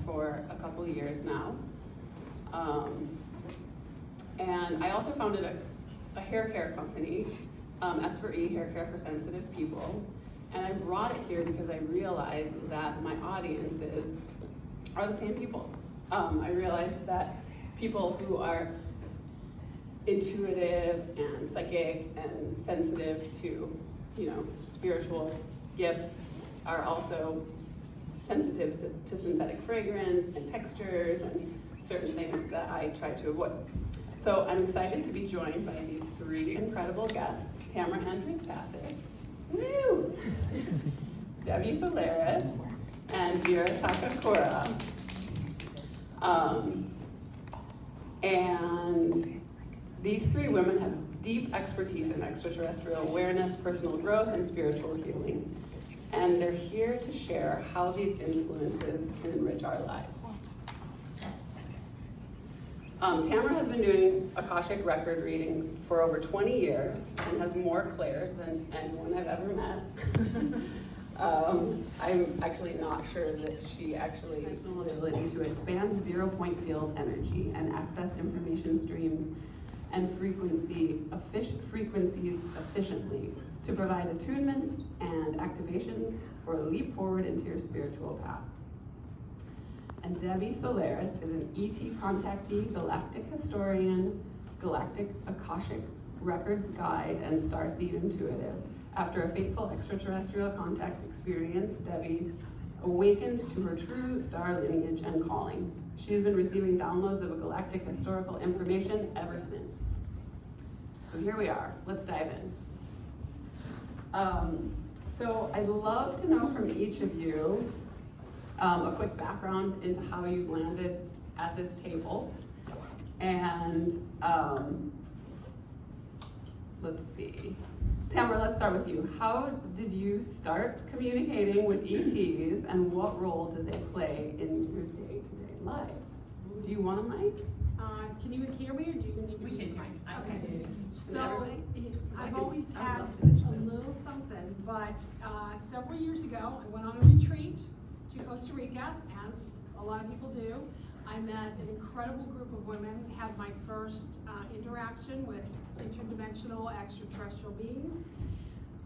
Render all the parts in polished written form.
for a couple of years now. And I also founded a hair care company, S4e, Haircare for Sensitive People. And I brought it here because I realized that my audiences are the same people. I realized that people who are intuitive and psychic and sensitive to, spiritual gifts are also sensitive to synthetic fragrance and textures and certain things that I try to avoid. So I'm excited to be joined by these three incredible guests: Tamara Pasick, woo! Debbie Solaris, and Vera Takakura. And these three women have deep expertise in extraterrestrial awareness, personal growth, and spiritual healing. And they're here to share how these influences can enrich our lives. Tamara has been doing Akashic record reading for over 20 years and has more clairs than anyone I've ever met. I'm actually not sure that she actually has the ability to expand zero-point field energy and access information streams and frequencies efficiently to provide attunements and activations for a leap forward into your spiritual path. And Debbie Solaris is an ET contactee, galactic historian, galactic Akashic records guide, and starseed intuitive. After a fateful extraterrestrial contact experience, Debbie awakened to her true star lineage and calling. She's been receiving downloads of a galactic historical information ever since. So here we are, let's dive in. So I'd love to know from each of you a quick background into how you've landed at this table. And let's see. Tamara, let's start with you. How did you start communicating with ETs, and what role do they play in your day-to-day life? Do you want a mic? Can you hear me, or do you need me to use the mic? Okay. So I've always had a little something, but several years ago, I went on a retreat to Costa Rica, as a lot of people do. I met an incredible group of women, had my first interaction with interdimensional extraterrestrial beings.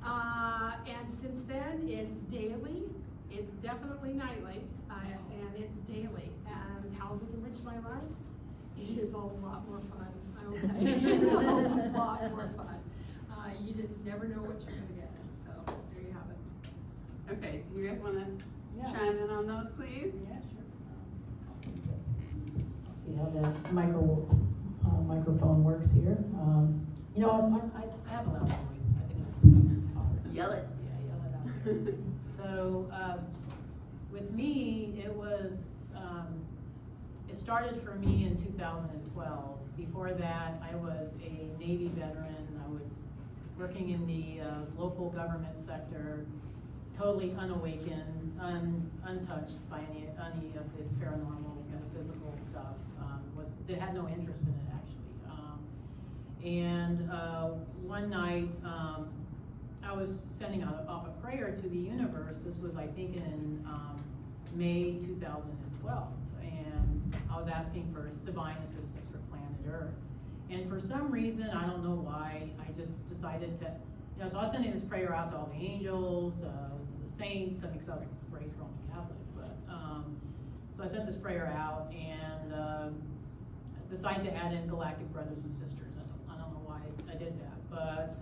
And since then, it's daily, it's definitely nightly, and it's daily. And how's it enriched my life? It is a lot more fun, I will tell you. It's a lot more fun. You just never know what you're going to get, so there you have it. Okay, do you guys want to chime in on those, please? Yeah, sure. See how the microphone works here. I have a loud voice. I think it's Yell it. Yeah, yell it out there. So with me, it started for me in 2012. Before that, I was a Navy veteran. I was working in the local government sector, totally unawakened, untouched by any of this paranormal, metaphysical stuff. They had no interest in it, actually. And one night, I was sending off a prayer to the universe. This was, I think, in May 2012. And I was asking for divine assistance for planet Earth. And for some reason, I don't know why, I just decided to, so I was sending this prayer out to all the angels, the saints, because I was raised Roman Catholic, but, so I sent this prayer out and decided to add in galactic brothers and sisters. I don't know why I did that, but,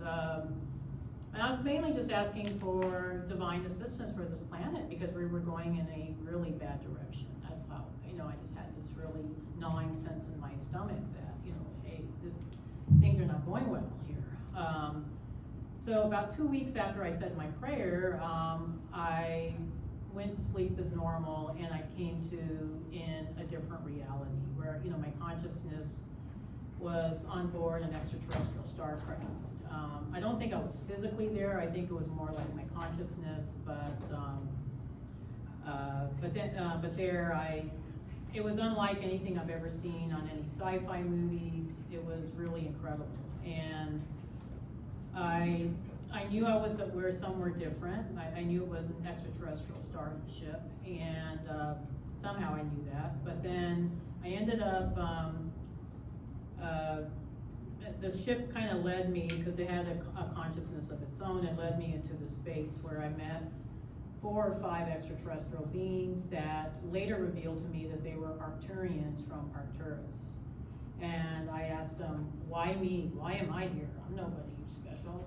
and I was mainly just asking for divine assistance for this planet because we were going in a really bad direction. That's how, I just had this really gnawing sense in my stomach that, hey, things are not going well here. So about 2 weeks after I said my prayer, I went to sleep as normal, and I came to in a different reality where, my consciousness was on board an extraterrestrial starcraft. I don't think I was physically there. I think it was more like my consciousness, it was unlike anything I've ever seen on any sci-fi movies. It was really incredible, and I knew I was somewhere different. I knew it was an extraterrestrial starship, and somehow I knew that, but then I ended up, the ship kind of led me, because it had a consciousness of its own, it led me into the space where I met 4 or 5 extraterrestrial beings that later revealed to me that they were Arcturians from Arcturus. And I asked them, why me? Why am I here? I'm nobody special.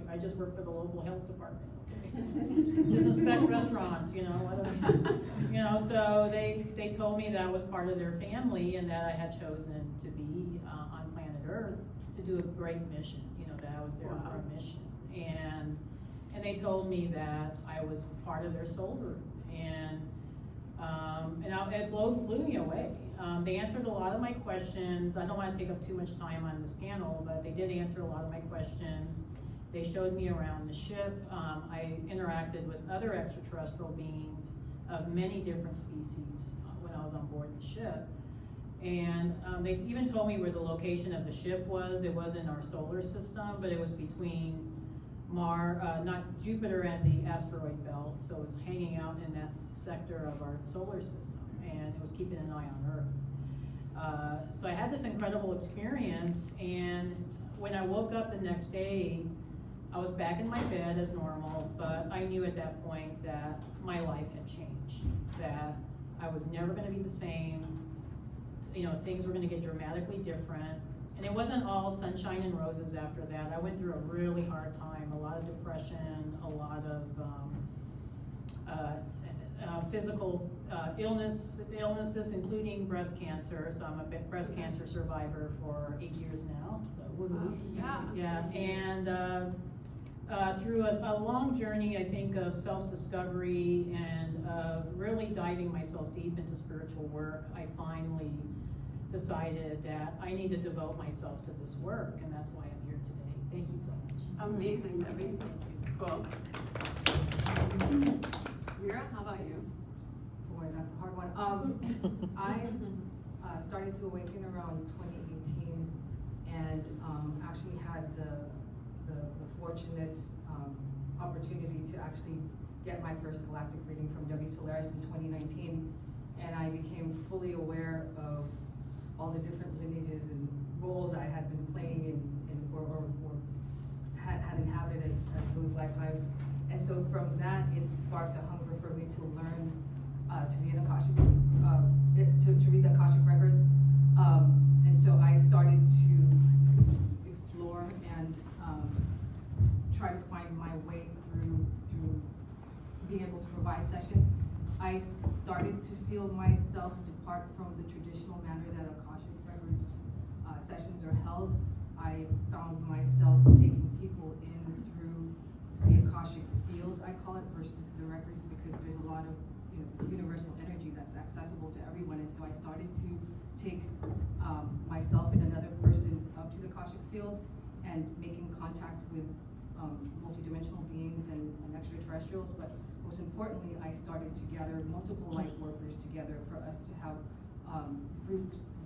I just work for the local health department. Just inspect restaurants, whatever. So they told me that I was part of their family and that I had chosen to be on planet Earth to do a great mission, that I was there for a mission. And they told me that I was part of their soul group. And it blew me away. They answered a lot of my questions. I don't want to take up too much time on this panel, but they did answer a lot of my questions. They showed me around the ship. I interacted with other extraterrestrial beings of many different species when I was on board the ship. And they even told me where the location of the ship was. It was in our solar system, but it was between not Jupiter and the asteroid belt, so it was hanging out in that sector of our solar system, and it was keeping an eye on Earth. So I had this incredible experience, and when I woke up the next day, I was back in my bed as normal, but I knew at that point that my life had changed, that I was never going to be the same. Things were going to get dramatically different. And it wasn't all sunshine and roses after that. I went through a really hard time, a lot of depression, a lot of physical illnesses, including breast cancer. So I'm a breast cancer survivor for 8 years now. So woohoo! Yeah. And through a long journey, I think, of self-discovery and of really diving myself deep into spiritual work, I finally decided that I need to devote myself to this work, and that's why I'm here today. Thank you so much. Amazing, Debbie. Cool. Vera, how about you? Boy, that's a hard one. I started to awaken around 2018, and actually had the fortunate opportunity to actually get my first galactic reading from Solaris in 2019, and I became fully aware of all the different lineages and roles I had been playing or had inhabited as those lifetimes. And so from that, it sparked a hunger for me to learn, to be an Akashic, to read the Akashic records. And so I started to explore and try to find my way through being able to provide sessions. I started to feel myself depart from the traditional manner that Akashic records sessions are held. I found myself taking people in through the Akashic field, I call it, versus the records, because there's a lot of universal energy that's accessible to everyone. And so I started to take myself and another person up to the Akashic field and making contact with multidimensional beings and extraterrestrials. But most importantly, I started to gather multiple light workers together for us to have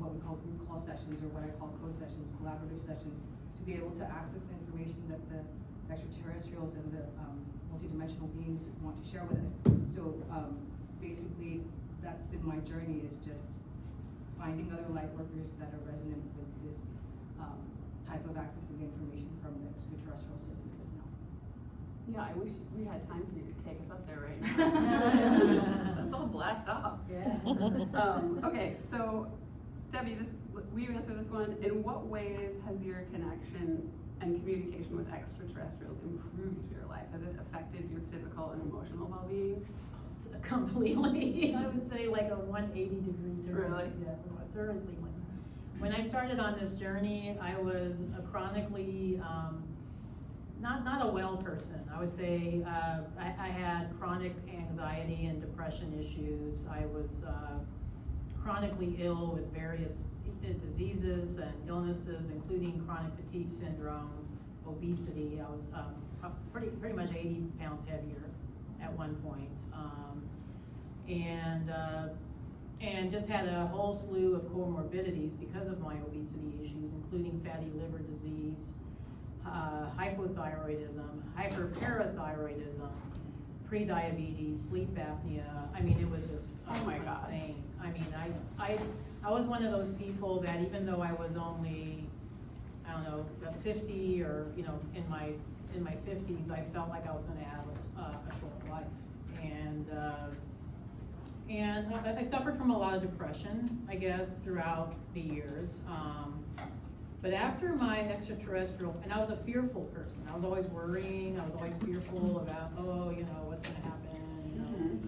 what we call group call sessions, or what I call co-sessions, collaborative sessions, to be able to access the information that the extraterrestrials and the multidimensional beings want to share with us. So basically, that's been my journey, is just finding other light workers that are resonant with this type of accessing the information from the extraterrestrial systems now. Yeah, I wish we had time for you to take us up there right now. Let's all blast off. Yeah. Okay, so Debbie, will you answer this one? In what ways has your connection and communication with extraterrestrials improved your life? Has it affected your physical and emotional well-being? Completely. I would say like a 180-degree turn. Really? Yeah, seriously. When I started on this journey, I was a chronically, not a well person. I would say I had chronic anxiety and depression issues. I was chronically ill with various diseases and illnesses, including chronic fatigue syndrome, obesity. I was pretty much 80 pounds heavier at one point. And just had a whole slew of comorbidities because of my obesity issues, including fatty liver disease, hypothyroidism, hyperparathyroidism, pre-diabetes, sleep apnea. I mean, it was just Oh my God. insane. I mean, I was one of those people that even though I was only, I don't know, 50 or, you know, in my 50s, I felt like I was gonna have a short life. And I suffered from a lot of depression, I guess, throughout the years. But after my extraterrestrial, and I was a fearful person. I was always worrying. I was always fearful about, oh, you know, what's gonna happen, you know.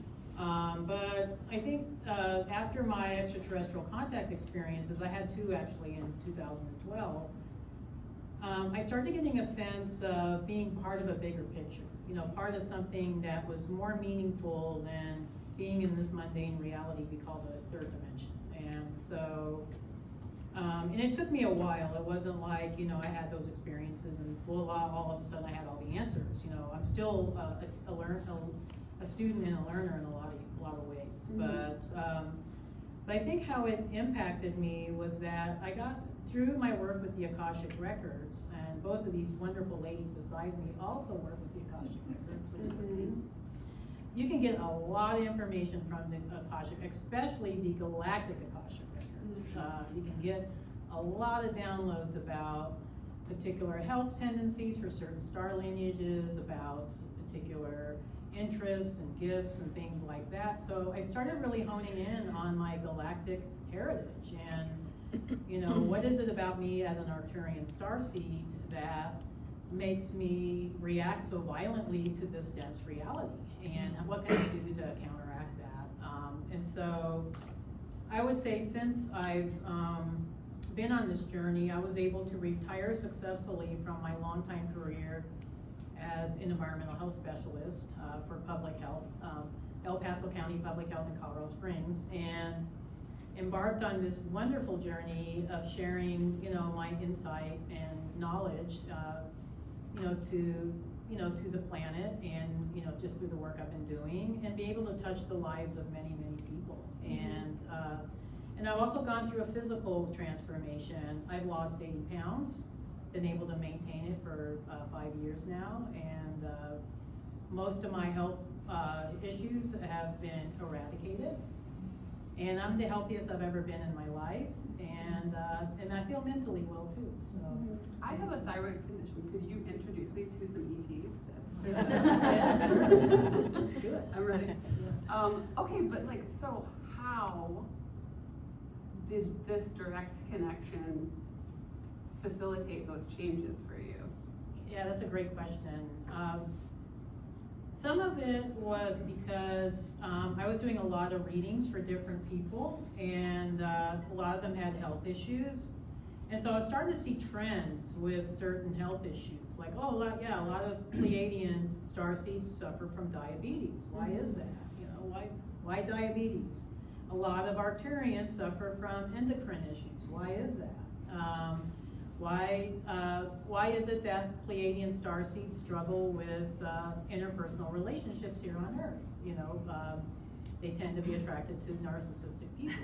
But I think after my extraterrestrial contact experiences, I had two actually in 2012, I started getting a sense of being part of a bigger picture, you know, part of something that was more meaningful than being in this mundane reality we call the third dimension. And so, and it took me a while. It wasn't like, you know, I had those experiences and voila, all of a sudden I had all the answers. You know, I'm still a student and a learner in a lot of ways. But I think how it impacted me was that I got through my work with the Akashic Records, and both of these wonderful ladies besides me also work with the Akashic Records, which is you can get a lot of information from the Akashic, especially the Galactic Akashic Records. You can get a lot of downloads about particular health tendencies for certain star lineages, about particular interests and gifts and things like that. So I started really honing in on my galactic heritage and, you know, what is it about me as an Arcturian starseed that makes me react so violently to this dense reality, and what can I do to counteract that? And so I would say since I've been on this journey, I was able to retire successfully from my longtime career as an environmental health specialist for public health, El Paso County Public Health in Colorado Springs, and embarked on this wonderful journey of sharing, you know, my insight and knowledge, to the planet, and, you know, just through the work I've been doing, and be able to touch the lives of many, many people. And I've also gone through a physical transformation. I've lost 80 pounds, been able to maintain it for 5 years now, and most of my health issues have been eradicated. And I'm the healthiest I've ever been in my life, and I feel mentally well too. So I have a thyroid condition. Could you introduce me to some ETs? Yeah, sure. Let's do it. I'm ready. Yeah. Okay, but like, so how did this direct connection facilitate those changes for you? Yeah, that's a great question. Some of it was because I was doing a lot of readings for different people, and a lot of them had health issues. And so I was starting to see trends with certain health issues, like, oh, a lot of Pleiadian starseeds suffer from diabetes. Why is that? You know, why diabetes? A lot of Arcturians suffer from endocrine issues. Why is that? Why is it that Pleiadian starseeds struggle with interpersonal relationships here on Earth? You know, they tend to be attracted to narcissistic people.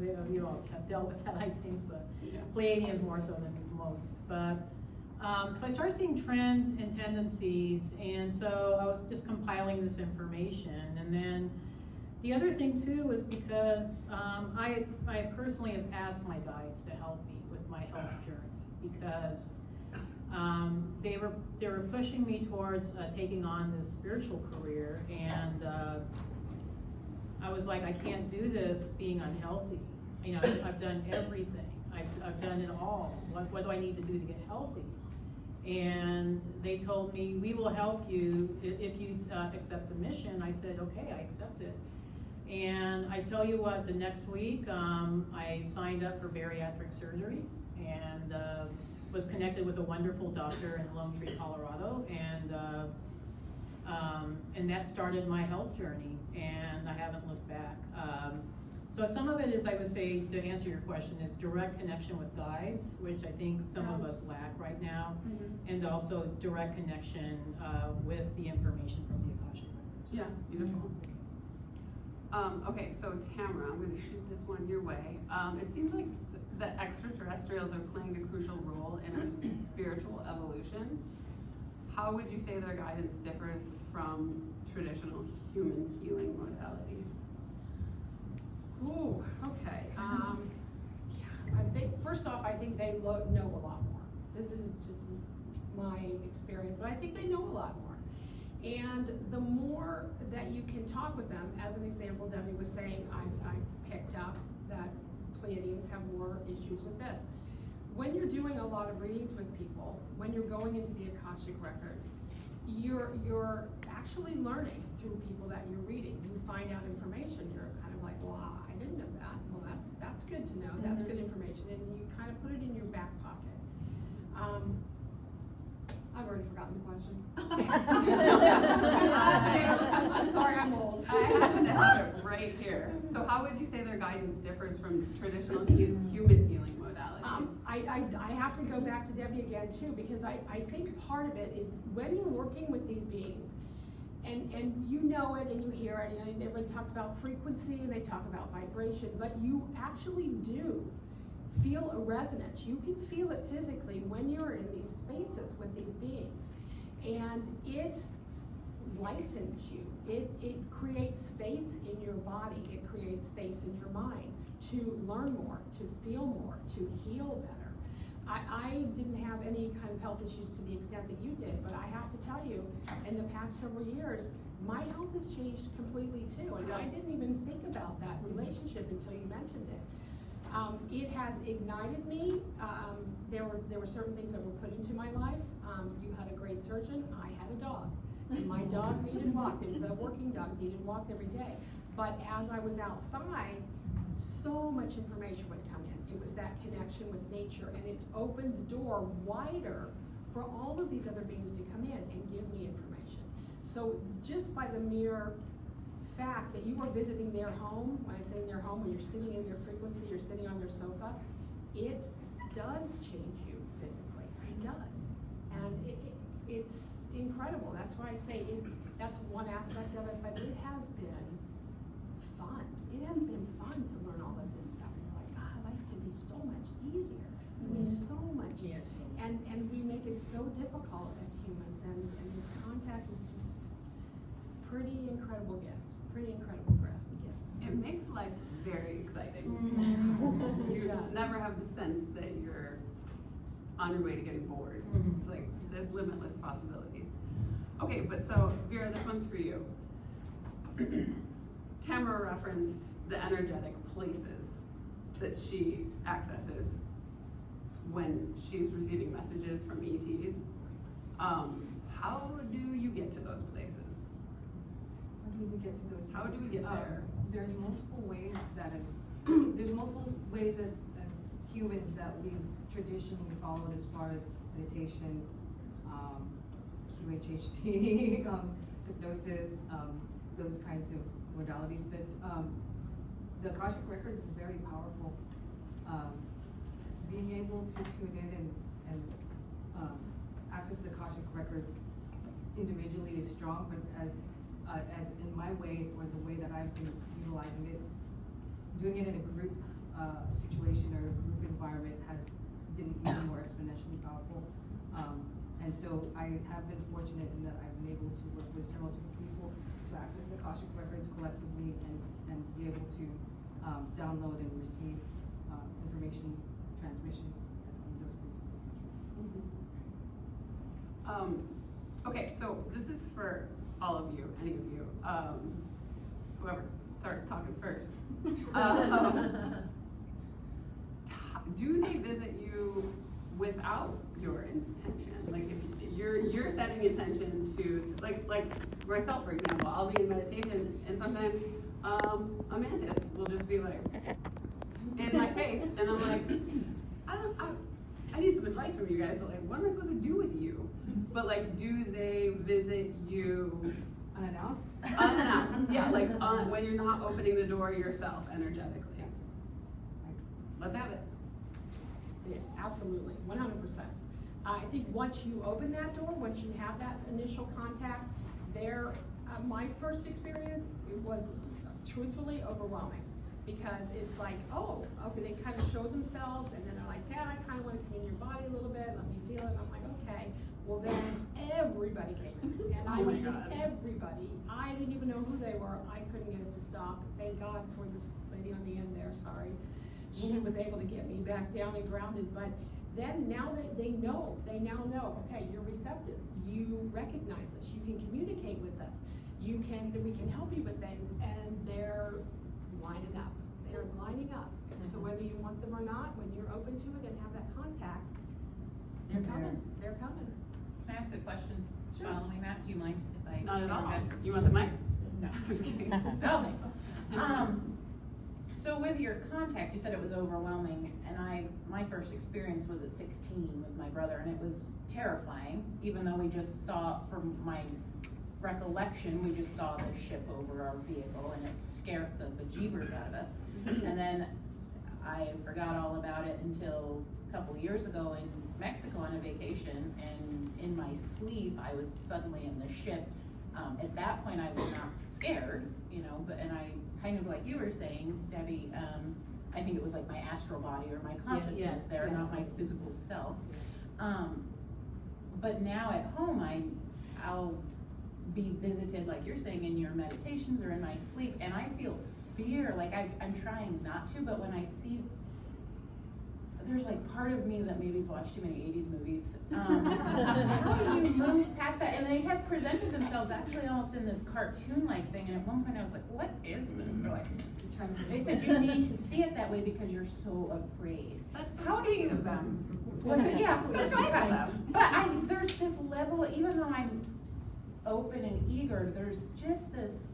You know, you all have dealt with that, I think, but Pleiadians more so than most. But so I started seeing trends and tendencies, and so I was just compiling this information. And then the other thing too was because I personally have asked my guides to help me with my health journey, because they were pushing me towards taking on this spiritual career, and I was like, I can't do this being unhealthy. You know, I've done everything. I've done it all. What do I need to do to get healthy? And they told me, we will help you if you accept the mission. I said, okay, I accept it. And I tell you what, the next week, I signed up for bariatric surgery, and was connected with a wonderful doctor in Lone Tree, Colorado, and that started my health journey, and I haven't looked back. So some of it is, I would say, to answer your question, is direct connection with guides, which I think some of us lack right now, and also direct connection with the information from the Akashic Records. Yeah, beautiful. Okay, so Tamara, I'm going to shoot this one your way. It seems like the extraterrestrials are playing a crucial role in our spiritual evolution. how would you say their guidance differs from traditional human healing modalities? Ooh, okay. Yeah, first off, I think they know a lot more. This is just my experience, but I think they know a lot more. And the more that you can talk with them, as an example, Debbie was saying, I picked up that Pleiadians have more issues with this. When you're doing a lot of readings with people, when you're going into the Akashic records, you're actually learning through people that you're reading. You find out information, you're kind of like, well, I didn't know that. Well, that's good to know. That's good information, and you kind of put it in your back pocket. I've already forgotten the question. I'm sorry, I'm old. I happen to have it right here. So how would you say their guidance differs from traditional human healing modalities? I have to go back to Debbie again too, because I think part of it is when you're working with these beings, and you know it and you hear it, and everybody talks about frequency and they talk about vibration, but you actually do feel a resonance. You can feel it physically when you're in these spaces with these beings, and it lightens you. It creates space in your body. It creates space in your mind to learn more, to feel more, to heal better. I didn't have any kind of health issues to the extent that you did, but I have to tell you, in the past several years, my health has changed completely too, and I didn't even think about that relationship until you mentioned it. It has ignited me. There were certain things that were put into my life. You had a great surgeon. I had a dog. And my dog needed walked. It was a working dog, needed walked every day. But as I was outside, so much information would come in. It was that connection with nature, and it opened the door wider for all of these other beings to come in and give me information. So just by the mere fact that you are visiting their home, when I'm saying their home, when you're sitting in their frequency, you're sitting on their sofa, it does change you physically. It does. And it's incredible. That's why I say that's one aspect of it, but it has been fun. It has been fun to learn all of this stuff. And you're like, God, life can be so much easier. It can be so much. And we make it so difficult as humans, and this contact is just pretty incredible gift. Pretty incredible gift. It makes life very exciting. You never have the sense that you're on your way to getting bored. It's like there's limitless possibilities. Okay, but so Vera, this one's for you. Tamara referenced the energetic places that she accesses when she's receiving messages from ETs. How do you get to those places? How do we get there? There's multiple ways as humans that we've traditionally followed as far as meditation, QHHT, hypnosis, those kinds of modalities. But the Akashic Records is very powerful. Being able to tune in and access the Akashic Records individually is strong, but as in my way, or the way that I've been utilizing it, doing it in a group situation or a group environment has been even more exponentially powerful. And so I have been fortunate in that I've been able to work with several different people to access the Akashic Records collectively and be able to download and receive information transmissions and those things. Okay, so this is for all of you, any of you, whoever starts talking first. Do they visit you without your intention? Like if you're setting intention to, like myself, for example, I'll be in meditation and sometimes a mantis will just be like in my face, and I'm like, I need some advice from you guys, but like, what am I supposed to do with you? But like, do they visit you Unannounced? Unannounced, yeah, like when you're not opening the door yourself energetically. Let's have it. Yeah, absolutely, 100%. I think once you open that door, once you have that initial contact, my first experience, it was truthfully overwhelming. Because it's like, oh, okay, they kind of show themselves, and then they're like, yeah, I kind of want to come in your body a little bit, let me feel it. I'm like, okay. Well, then everybody came in, and I Oh my mean, God. everybody. I didn't even know who they were. I couldn't get it to stop. Thank God for this lady on the end there, sorry. She was able to get me back down and grounded, but then now that they now know, okay, you're receptive. You recognize us. You can communicate with us. We can help you with things, and they're lining up. They're lining up. So whether you want them or not, when you're open to it and have that contact, they're coming. They're coming. Can I ask a question Sure. following that? Do you mind if I? Not at go all. ahead? You want the mic? No. I'm just kidding. No. So with your contact, you said it was overwhelming, and my first experience was at 16 with my brother, and it was terrifying, even though we just saw, from my recollection, we just saw the ship over our vehicle, and it scared the bejeebers out of us. And then I forgot all about it until a couple years ago in Mexico on a vacation, and in my sleep, I was suddenly in the ship. At that point, I was not scared, and I kind of, like you were saying, Debbie, I think it was like my astral body or my consciousness there, not my physical self. But now at home, I'll be visited, like you're saying, in your meditations or in my sleep, and I feel fear. Like I'm trying not to, but when I see, there's like part of me that maybe's watched too many 80s movies. How do you move past that? And they have presented themselves actually almost in this cartoon-like thing, and at one point I was like, what is this? They're like, they said you need to see it that way because you're so afraid. That's so How do sweet you- of them. Yeah, That's that's nice of right. them. But there's this level, even though I'm open and eager, there's just this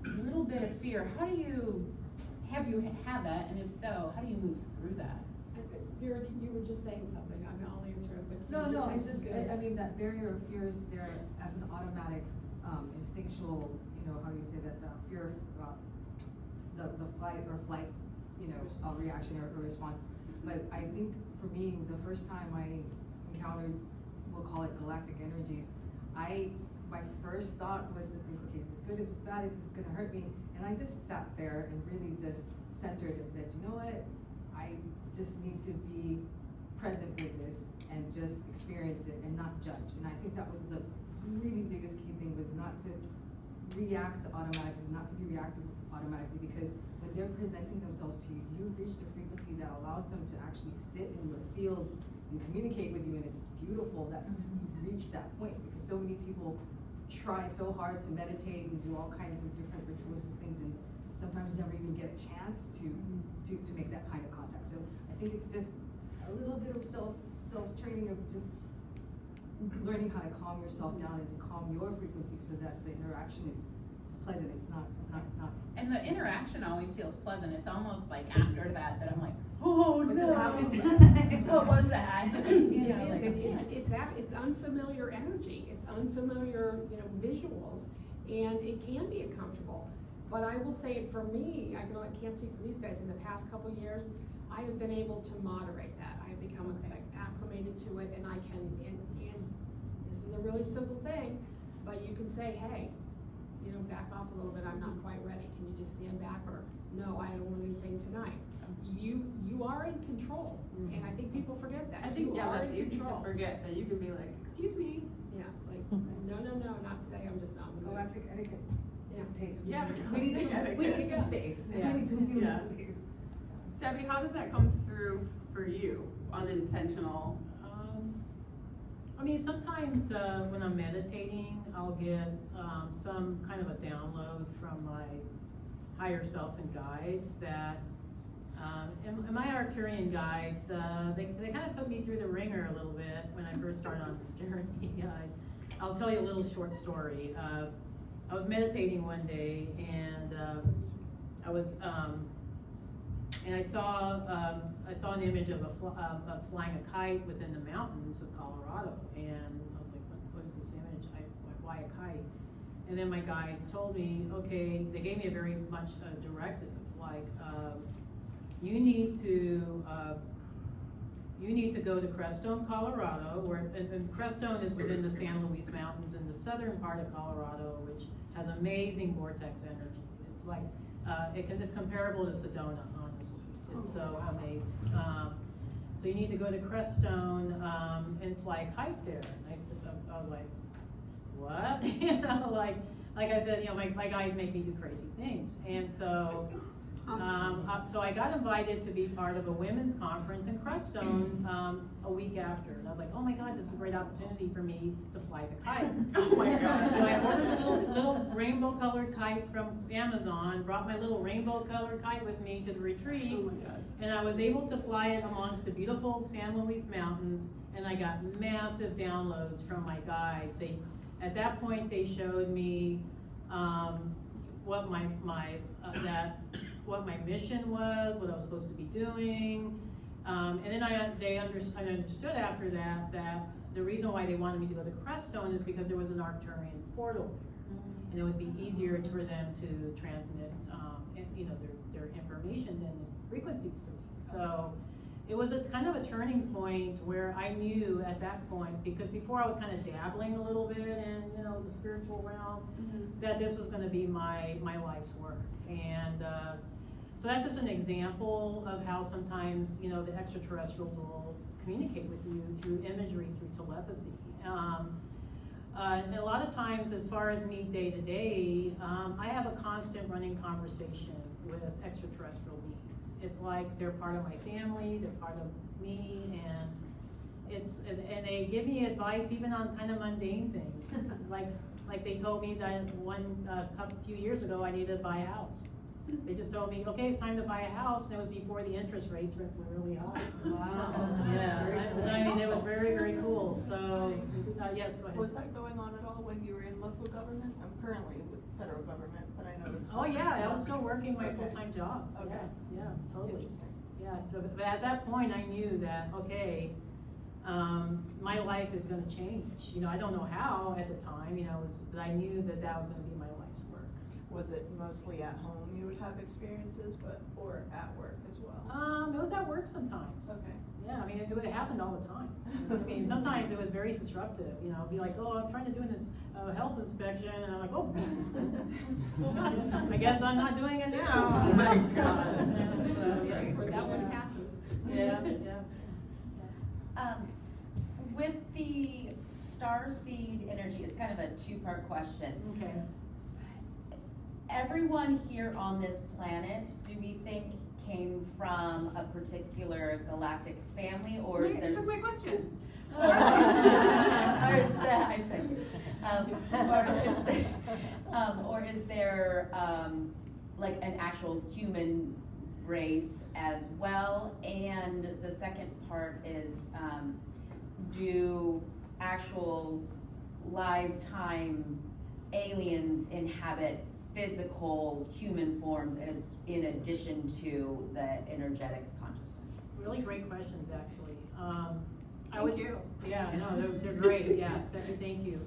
little bit of fear. Have you had that, and if so, how do you move through that? Vera, you were just saying something. I'll answer it, but. No, it's this just, is good. I mean, that barrier of fear is there as an automatic, instinctual, how do you say that, fear of, the fight or flight, reaction or response. But I think for me, the first time I encountered, we'll call it galactic energies, my first thought was, okay, is this good, is this bad, is this gonna hurt me? And I just sat there and really just centered and said, you know what, I just need to be present with this and just experience it and not judge. And I think that was the really biggest key thing, was not to react automatically, not to be reactive automatically, because when they're presenting themselves to you, you've reached a frequency that allows them to actually sit in your field and communicate with you, and it's beautiful that you've reached that point, because so many people try so hard to meditate and do all kinds of different ritualistic things, and sometimes never even get a chance to make that kind of contact. So I think it's just a little bit of self training of just learning how to calm yourself down and to calm your frequency so that the interaction is pleasant. It's not. And the interaction always feels pleasant. It's almost like after that I'm like, oh What no, just happened? what was that? It's unfamiliar energy. It's unfamiliar, visuals, and it can be uncomfortable. But I will say, for me, I can't speak for these guys. In the past couple of years, I have been able to moderate that. I have become acclimated to it, and I can. And this is a really simple thing, but you can say, hey, back off a little bit. I'm not quite ready. Can you just stand back? Or no, I don't want anything tonight. You are in control, and I think people forget that. I think, that's easy to control. forget, that you can be like, excuse me. Yeah, like, no, not today. I'm just not. Galactic etiquette. Yeah. Dictates. Yeah. We need some space. Yeah. We need some Yeah. space. Debbie, how does that come through for you? Unintentional? I mean, sometimes when I'm meditating, I'll get some kind of a download from my higher self and guides that, and my Arcturian guides, they kind of put me through the ringer a little bit when I first started on this journey. I'll tell you a little short story. I was meditating one day, and I saw an image of flying a kite within the mountains of Colorado, and I was like, what is this image? Why a kite? And then my guides told me, okay, they gave me a very much directive, like you need to go to Crestone, Colorado, and Crestone is within the San Luis Mountains in the southern part of Colorado, which has amazing vortex energy. It's like it's comparable to Sedona, honestly. It's so amazing. So so you need to go to Crestone, and fly a kite there. And I was like, what? You know, like I said, you know, my guys make me do crazy things. And so, so I got invited to be part of a women's conference in Crestone, a week after. And I was like, oh my God, this is a great opportunity for me to fly the kite. Oh my God. So I ordered a little rainbow colored kite from Amazon, brought my little rainbow colored kite with me to the retreat. Oh my God. And I was able to fly it amongst the beautiful San Luis Mountains, and I got massive downloads from my guides. At that point, they showed me what my mission was, what I was supposed to be doing, and then I understood after that the reason why they wanted me to go to Crestone is because there was an Arcturian portal there, and it would be easier for them to transmit, their information than the frequencies to me. So it was a kind of a turning point where I knew at that point, because before I was kind of dabbling a little bit in, the spiritual realm, that this was going to be my life's work. And so that's just an example of how sometimes, the extraterrestrials will communicate with you through imagery, through telepathy. And a lot of times, as far as me day to day, I have a constant running conversation with extraterrestrial beings. It's like they're part of my family, they're part of me, and they give me advice even on kind of mundane things. like they told me that a few years ago I needed to buy a house. They just told me, okay, it's time to buy a house, and it was before the interest rates were really high. Wow. Yeah, I mean, it was very, very cool. So, yes, go ahead. Was that going on at all when you were in local government? I'm currently with federal government, but I know it's. Oh yeah, I was still working my full-time job. Okay. Yeah, totally. Interesting. Yeah, but at that point I knew that, okay, my life is gonna change. I don't know how at the time, but I knew that was gonna be my life's work. Was it mostly at home you would have experiences, or at work as well? It was at work sometimes. Okay. Yeah, I mean, it happened all the time. I mean, sometimes it was very disruptive, be like, oh, I'm trying to do this health inspection, and I'm like, oh, I guess I'm not doing it now. Oh my God. That one passes. Yeah. With the starseed energy, it's kind of a two-part question. Okay. Everyone here on this planet, do we think came from a particular galactic family, or is there? It's a great question. Or is there like an actual human race as well? And the second part is, do actual lifetime aliens inhabit physical human forms as in addition to the energetic consciousness? Really great questions, actually. Thank you. Yeah, no, they're great. Yeah, thank you.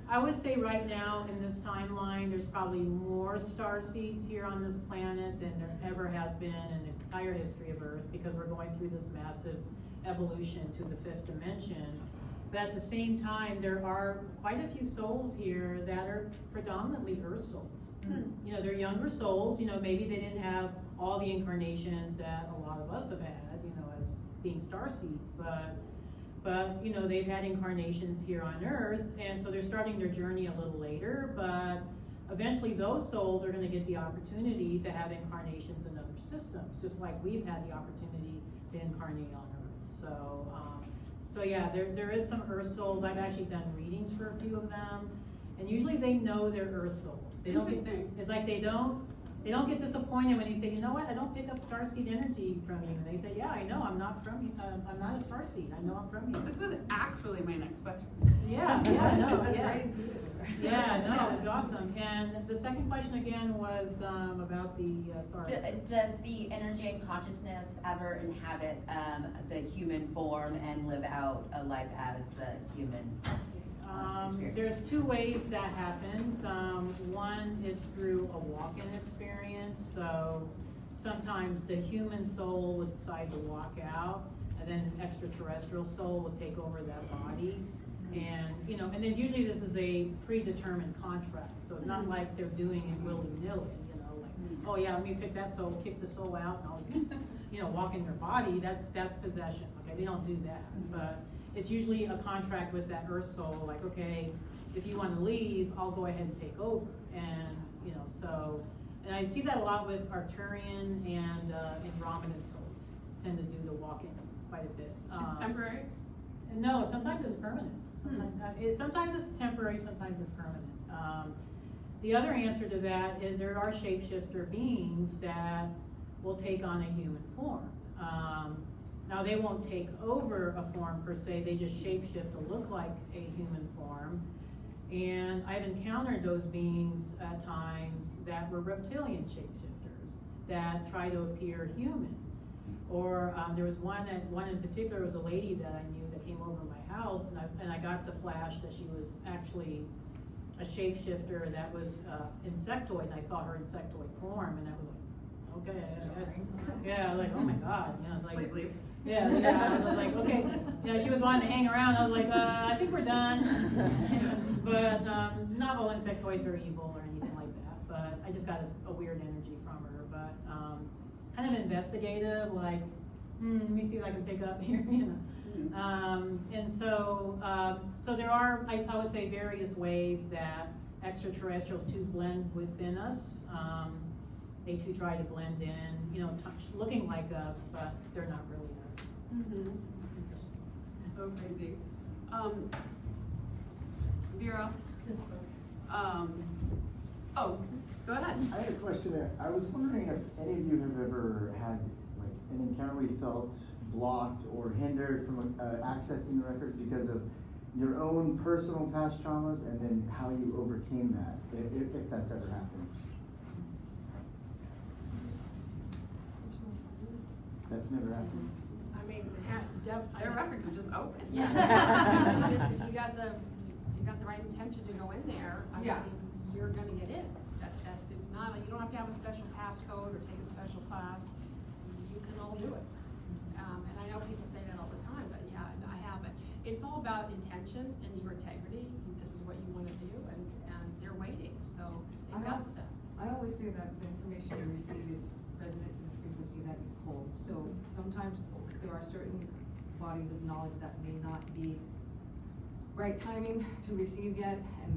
I would say right now in this timeline, there's probably more starseeds here on this planet than there ever has been in the entire history of Earth, because we're going through this massive evolution to the fifth dimension. But at the same time, there are quite a few souls here that are predominantly Earth souls. They're younger souls. Maybe they didn't have all the incarnations that a lot of us have had, as being starseeds, but they've had incarnations here on Earth, and so they're starting their journey a little later, but eventually those souls are going to get the opportunity to have incarnations in other systems, just like we've had the opportunity to incarnate on Earth. So yeah, there is some Earth souls. I've actually done readings for a few of them, and usually they know they're Earth souls. It's like they don't get disappointed when you say, you know what, I don't pick up starseed energy from you. And they say, yeah, I know, I'm not from you. I'm not a starseed. I know I'm from you. This was actually my next question. Yeah, no, That's yeah. very intuitive. Yeah, no, it was awesome. And the second question again was about the, Does the energy and consciousness ever inhabit the human form and live out a life as the human experience? There's two ways that happens. One is through a walk-in experience. So sometimes the human soul would decide to walk out, and then an extraterrestrial soul would take over that body. And and there's usually this is a predetermined contract, so it's not like they're doing it willy-nilly, like, oh yeah, let me pick that soul, kick the soul out, and walking their body, that's possession, okay, they don't do that. But it's usually a contract with that earth soul, like, okay, if you wanna leave, I'll go ahead and take over. And, so, and I see that a lot with Arcturian and Andromedan souls tend to do the walking quite a bit. It's temporary? No, sometimes it's permanent. Sometimes it's temporary, sometimes it's permanent. The other answer to that is there are shapeshifter beings that will take on a human form. Now they won't take over a form per se, they just shapeshift to look like a human form. And I've encountered those beings at times that were reptilian shapeshifters that try to appear human. Or there was one in particular, was a lady that I knew that came over to my house, and I got the flash that she was actually a shapeshifter that was insectoid, and I saw her insectoid form, and I was like, okay, yeah, like, oh my God, like, Please leave. Yeah, I was like, okay, she was wanting to hang around, I was like, I think we're done. But not all insectoids are evil or anything like that, but I just got a weird energy from her, but kind of investigative, like, let me see if I can pick up here, and so there are, I would say, various ways that extraterrestrials too blend within us. They too try to blend in, looking like us, but they're not really us. Mm-hmm. So crazy. Vera? Oh, go ahead. I had a question there. I was wondering if any of you have ever had like an encounter where you felt blocked or hindered from accessing the records because of your own personal past traumas, and then how you overcame that, if that's ever happened. That's never happened. I mean, Their records are just open. Just if you got the right intention to go in there, I mean, you're gonna get in. It's not, like, you don't have to have a special passcode or take a special class. You can all do it. And I know people say that all the time, but yeah, I haven't. It's all about intention and your integrity. This is what you wanna do, and they're waiting, so they've got stuff. I always say that the information you receive is resonant to the frequency that you hold. So sometimes there are certain bodies of knowledge that may not be right timing to receive yet, and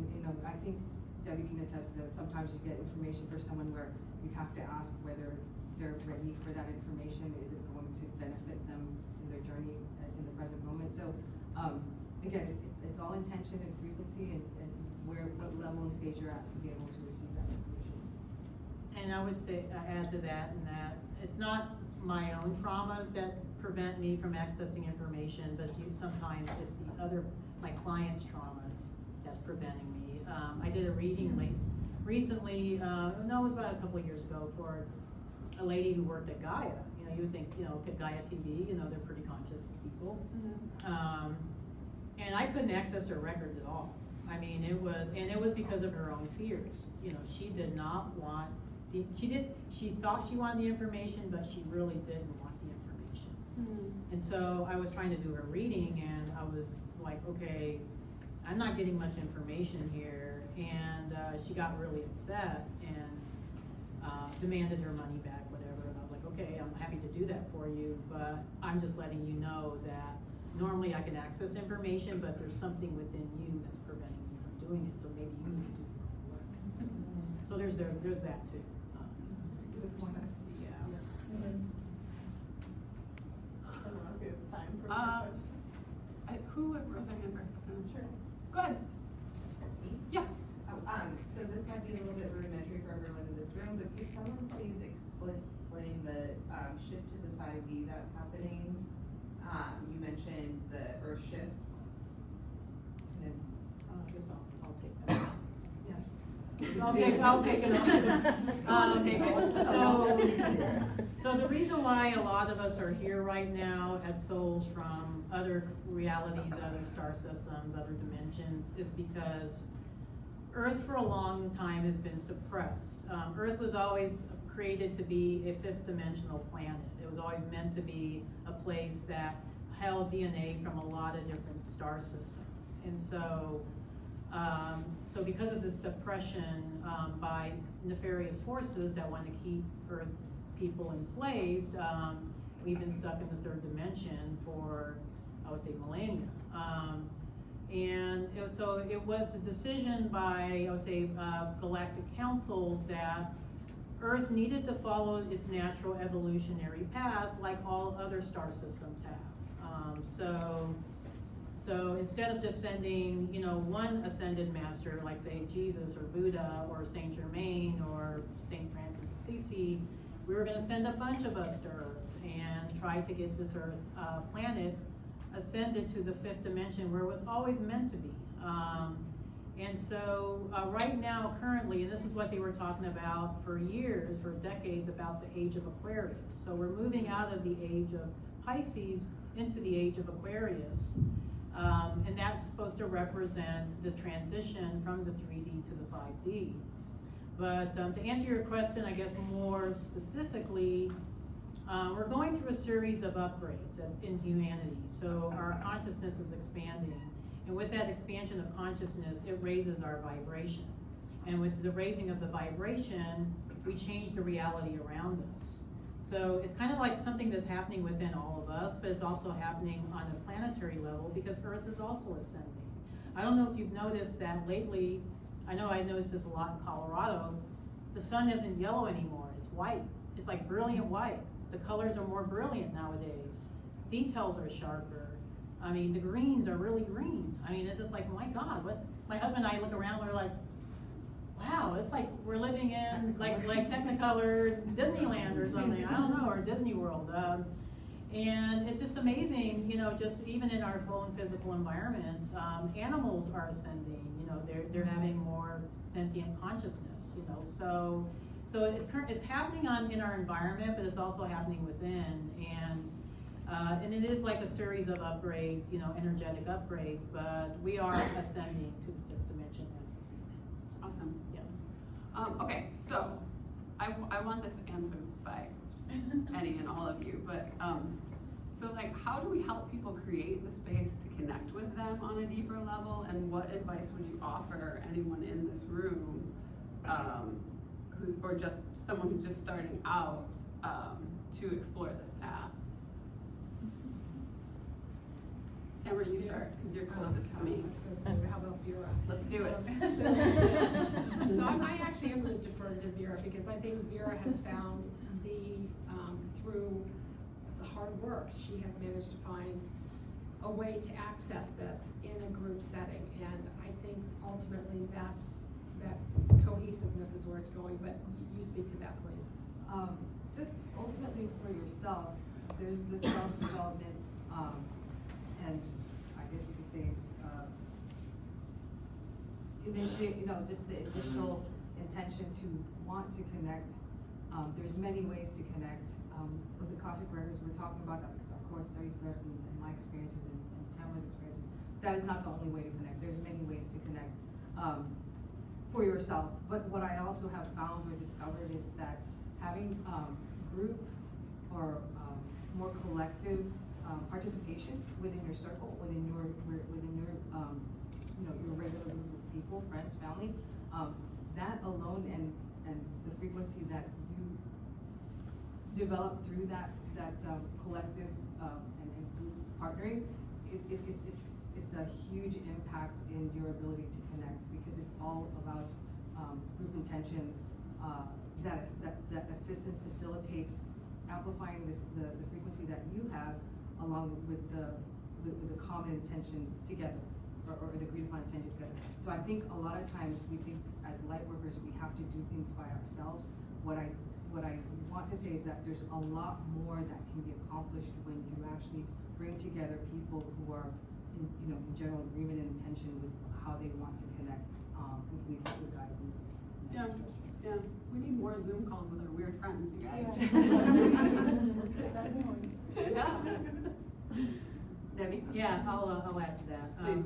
I think Debbie can attest to that. Sometimes you get information for someone where you have to ask whether they're ready for that information. Is it going to benefit them in their journey in the present moment? So again, it's all intention and frequency, and what level and stage you're at to be able to receive that information. And I would say, add to that, in that it's not my own traumas that prevent me from accessing information, but sometimes it's my clients' traumas that's preventing me. I did a reading recently, it was about a couple of years ago, for a lady who worked at Gaia. You would think, Gaia TV, they're pretty conscious people. Mm-hmm. And I couldn't access her records at all. I mean, it was because of her own fears. She did not want she thought she wanted the information, but she really didn't want the information. Mm-hmm. And so I was trying to do her reading, and I was like, okay, I'm not getting much information here. And she got really upset and demanded her money back, whatever. And I was like, okay, I'm happy to do that for you, but I'm just letting you know that normally I can access information, but there's something within you that's preventing me from doing it, so maybe you need to do your own work. Mm-hmm. So there's that too. Good point. Yeah. Mm-hmm. I don't know if you have time for more questions. Who rose their hand first? Sure. Go ahead. Yeah. So this might be a little bit rudimentary for everyone in this room, but could someone please explain the shift to the 5D that's happening? You mentioned the Earth shift. I guess I'll take that. Yes. I'll take it. So the reason why a lot of us are here right now as souls from other realities, other star systems, other dimensions, is because Earth for a long time has been suppressed. Earth was always created to be a fifth dimensional planet. It was always meant to be a place that held DNA from a lot of different star systems. And so, because of this suppression by nefarious forces that want to keep Earth people enslaved, we've been stuck in the third dimension for, I would say, millennia. So it was a decision by, I would say, galactic councils that Earth needed to follow its natural evolutionary path like all other star systems have. So instead of just sending, one ascended master, like say Jesus or Buddha or Saint Germain or Saint Francis of Assisi, we were gonna send a bunch of us to Earth and try to get this Earth planet ascended to the fifth dimension where it was always meant to be. Right now, currently, and this is what they were talking about for years, for decades, about the age of Aquarius. So we're moving out of the age of Pisces into the age of Aquarius. And that's supposed to represent the transition from the 3D to the 5D. But to answer your question, I guess more specifically, we're going through a series of upgrades in humanity. So our consciousness is expanding. And with that expansion of consciousness, it raises our vibration. And with the raising of the vibration, we change the reality around us. So it's kind of like something that's happening within all of us, but it's also happening on a planetary level because Earth is also ascending. I don't know if you've noticed that lately. I know I noticed this a lot in Colorado. The sun isn't yellow anymore, it's white. It's like brilliant white. The colors are more brilliant nowadays. Details are sharper. I mean, the greens are really green. I mean, it's just like, my God, my husband and I look around, we're like, wow, it's like we're living in like Technicolor Disneyland or something, I don't know, or Disney World. And it's just amazing, just even in our full and physical environments, animals are ascending, they're having more sentient consciousness, so it's happening in our environment, but it's also happening within, and it is like a series of upgrades, energetic upgrades, but we are ascending to the fifth dimension as we speak. Awesome. Yeah. Okay, so I want this answered by any and all of you, but so like, how do we help people create the space to connect with them on a deeper level, and what advice would you offer anyone in this room, or just someone who's just starting out to explore this path? Tamara, you start, because you're closest to me. How about Vera? Let's do it. So I actually am going to defer to Vera, because I think Vera has found through hard work, she has managed to find a way to access this in a group setting, and I think ultimately that cohesiveness is where it's going, but you speak to that, please. Just ultimately for yourself, there's the self-development, and I guess you could say, just the initial intention to want to connect. There's many ways to connect. With the Akashic records we're talking about, because of course studies there and my experiences and Tamara's experiences, that is not the only way to connect. There's many ways to connect for yourself. But what I also have found or discovered is that having group or more collective participation within your circle, within your your regular group of people, friends, family, that alone and the frequency that you develop through that collective and group partnering, it's a huge impact in your ability to connect, because it's all about group intention that assists and facilitates amplifying the frequency that you have, along with the common intention together, or the agreed upon intention together. So I think a lot of times we think as light workers we have to do things by ourselves. What I want to say is that there's a lot more that can be accomplished when you actually bring together people who are in general agreement and intention with how they want to connect and communicate with guides. Yeah, we need more Zoom calls with our weird friends, you guys. Yeah. Debbie? Yeah, I'll add to that. Please.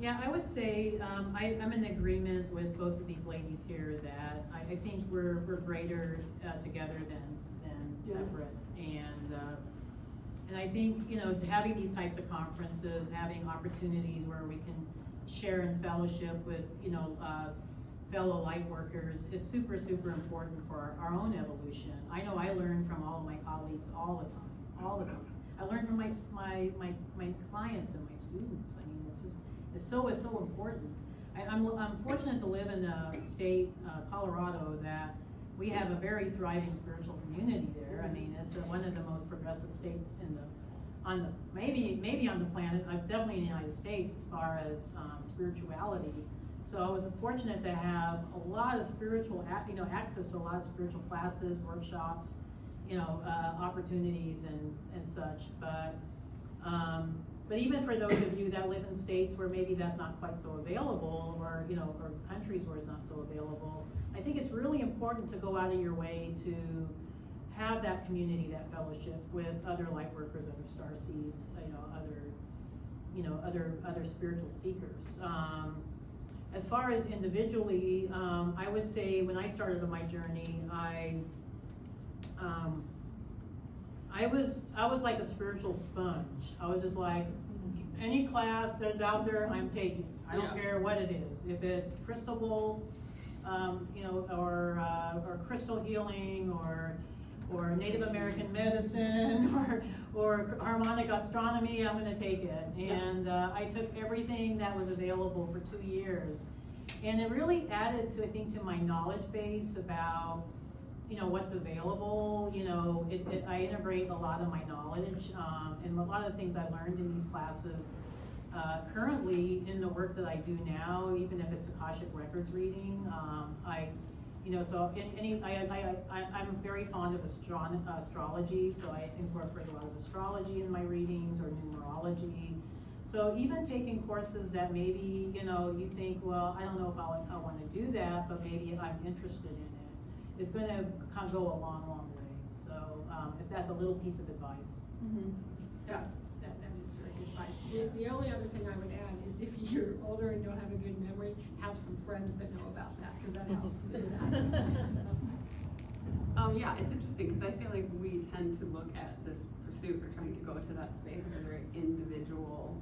Yeah, I would say I'm in agreement with both of these ladies here that I think we're greater together than separate, and I think having these types of conferences, having opportunities where we can share in fellowship with fellow light workers is super, super important for our own evolution. I know I learn from all of my colleagues all the time. I learn from my clients and my students. I mean, it's so important. I'm fortunate to live in a state, Colorado, that we have a very thriving spiritual community there. I mean, it's one of the most progressive states maybe on the planet, definitely in the United States as far as spirituality. So I was fortunate to have a lot of access to a lot of spiritual classes, workshops, opportunities and such. But even for those of you that live in states where maybe that's not quite so available, or or countries where it's not so available, I think it's really important to go out of your way to have that community, that fellowship with other light workers, other star seeds, other spiritual seekers. As far as individually, I would say when I started on my journey, I was like a spiritual sponge. I was just like, any class that's out there, I'm taking. I don't care what it is. If it's crystal bowl, or crystal healing, or Native American medicine, or harmonic astronomy, I'm going to take it. And I took everything that was available for 2 years, and it really added to, I think, to my knowledge base about what's available. I integrate a lot of my knowledge, and a lot of the things I learned in these classes currently in the work that I do now, even if it's Akashic Records reading. I'm very fond of astrology, so I incorporate a lot of astrology in my readings, or numerology. So even taking courses that maybe, you think, well, I don't know if I want to do that, but maybe I'm interested in it, it's going to go a long, long way. So if that's a little piece of advice. Mm-hmm. Yeah, that is very good advice. The only other thing I would add is if you're older and don't have a good memory, have some friends that know about that, because that helps. Yeah, it's interesting because I feel like we tend to look at this pursuit or trying to go to that space as a very individual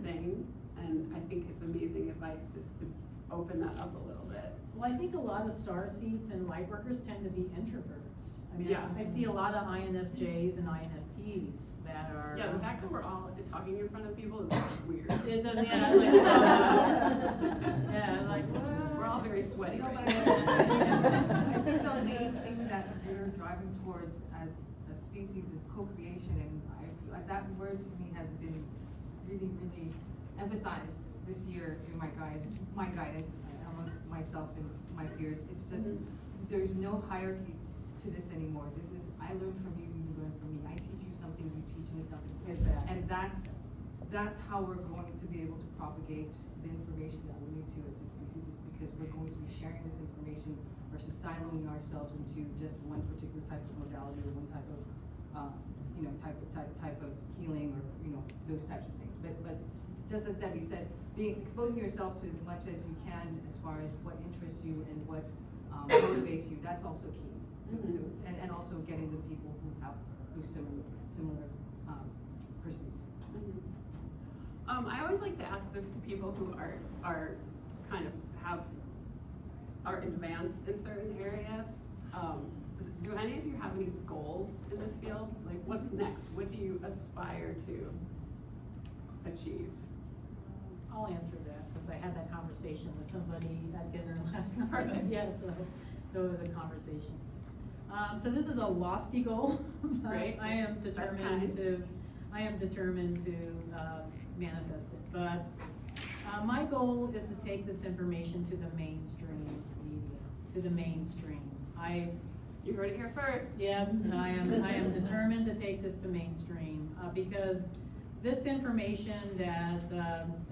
thing, and I think it's amazing advice just to open that up a little bit. Well, I think a lot of star seeds and light workers tend to be introverts. I mean, Yeah. I see a lot of INFJs and INFPs that are. Yeah, the fact that we're all talking in front of people is weird. Is a, We're all very sweaty right now. I think the main thing that we're driving towards as a species is co-creation, and that word to me has been really, really emphasized this year through my guidance amongst myself and my peers. It's just, there's no hierarchy to this anymore. This is, I learn from you, you learn from me. I teach you something, you teach me something. Exactly. And that's how we're going to be able to propagate the information that we need to as a species, is because we're going to be sharing this information versus siloing ourselves into just one particular type of modality or one type of type of healing, or those types of things. But just as Debbie said, exposing yourself to as much as you can as far as what interests you and what motivates you, that's also key. So, and also getting the people who have similar pursuits. I always like to ask this to people who are kind of are advanced in certain areas. Do any of you have any goals in this field? Like, what's next? What do you aspire to achieve? I'll answer that because I had that conversation with somebody at dinner last night. Yes, so it was a conversation. So this is a lofty goal. Right. I am determined to manifest it. But my goal is to take this information to the mainstream media, to the mainstream. You heard it here first. Yeah, I am determined to take this to mainstream because this information that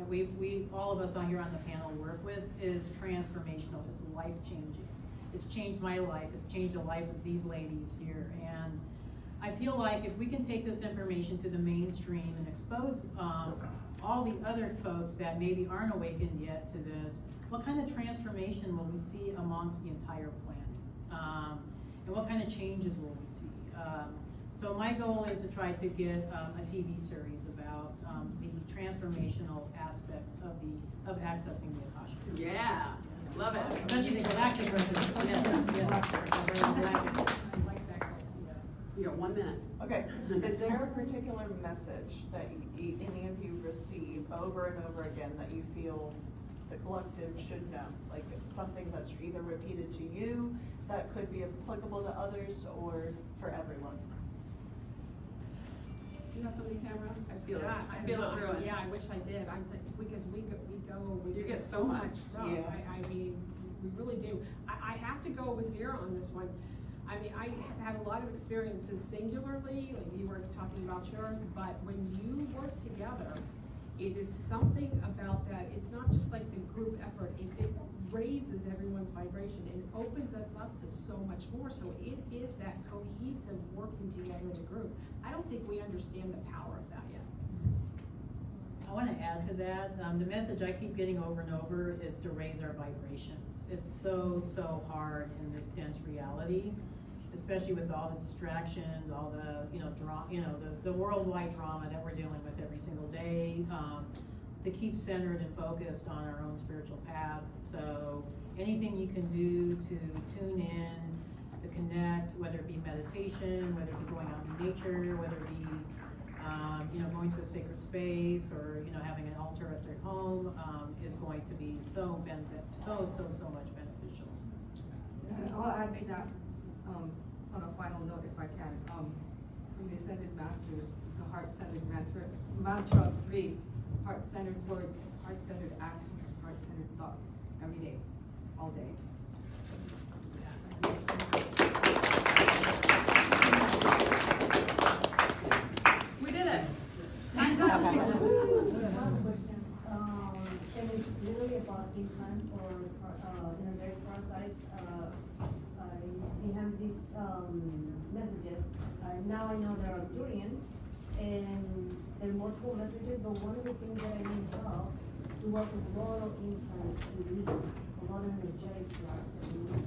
we all of us on here on the panel work with is transformational. It's life changing. It's changed my life. It's changed the lives of these ladies here. And I feel like if we can take this information to the mainstream and expose all the other folks that maybe aren't awakened yet to this, what kind of transformation will we see amongst the entire planet? And what kind of changes will we see? So my goal is to try to get a TV series about the transformational aspects of accessing the Akashic. Yeah, Love it. Especially the galactic records, yes. Like that, You got 1 minute. Okay, is there a particular message that any of you receive over and over again that you feel the collective should know? Like something that's either repeated to you that could be applicable to others or for everyone? You have something, Tamara? I feel it. Yeah, I feel it brewing. Yeah, I wish I did. Because we You get get so so much much. stuff. Yeah. I mean, we really do. I have to go with Vera on this one. I mean, I have had a lot of experiences singularly, like you were talking about yours, but when you work together, it is something about that. It's not just like the group effort. It raises everyone's vibration and opens us up to so much more. So it is that cohesive working together in a group. I don't think we understand the power of that yet. I want to add to that, the message I keep getting over and over is to raise our vibrations. It's so hard in this dense reality, especially with all the distractions, all the, the worldwide drama that we're dealing with every single day, to keep centered and focused on our own spiritual path. So anything you can do to tune in, to connect, whether it be meditation, whether it be going out in nature, whether it be going to a sacred space or, having an altar at their home, is going to be so much beneficial. And I'll add to that, on a final note if I can, from the Ascended Masters, the heart-centered mantra 3, heart-centered words, heart-centered actions, heart-centered thoughts, every day, all day. We did it. One question, and it's literally about implants or, very parasites, we have these, messages. Now I know there are durians, and there are multiple messages, but one of the things that I need help, it was a lot of implants release, a lot of energetic stuff that we need.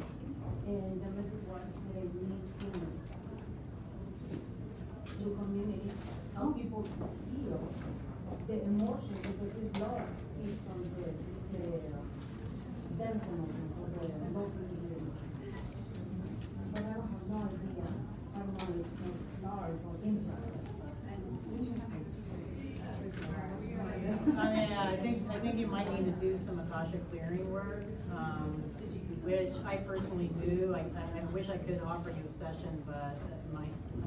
And the message was that I need to community, how people feel the emotion, because it's lost speak from the dance emotions or the local emotions. But I don't have no idea how long it's large or impact. I think you might need to do some Akasha clearing work, which I personally do. I wish I could offer you a session, but my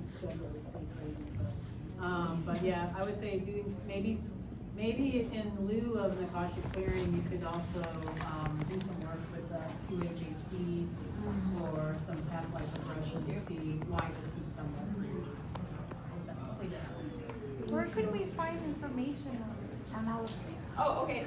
schedule is pretty crazy. But yeah, I would say doing maybe in lieu of an Akasha clearing, you could also do some work with the 2HHD or some past life regression to see why this keeps coming up for you. Where could we find information on all of this? Oh, okay.